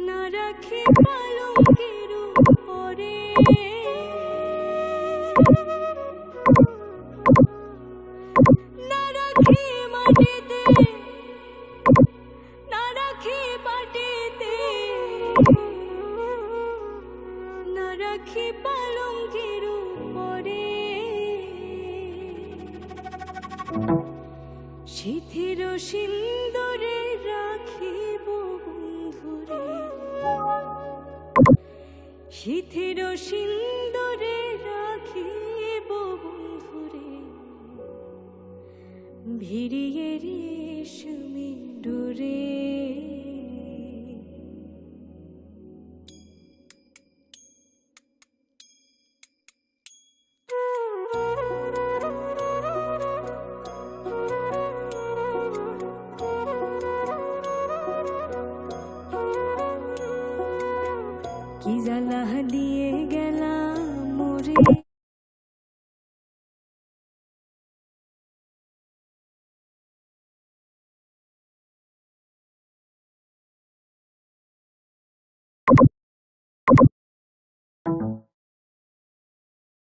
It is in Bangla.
না রাখি পালঙ্কের উপরে, না রাখি মাটিতে, না রাখি মাটিতে, না রাখি পালঙ্কের উপরে। সিথির সিন্দুরে রাখিব বন্ধুরে, সিথির সিন্দুরে রাখিব বন্ধুরে, ভিড়িয়ে রেশমি ডোরে। কি জ্বালা দিয়ে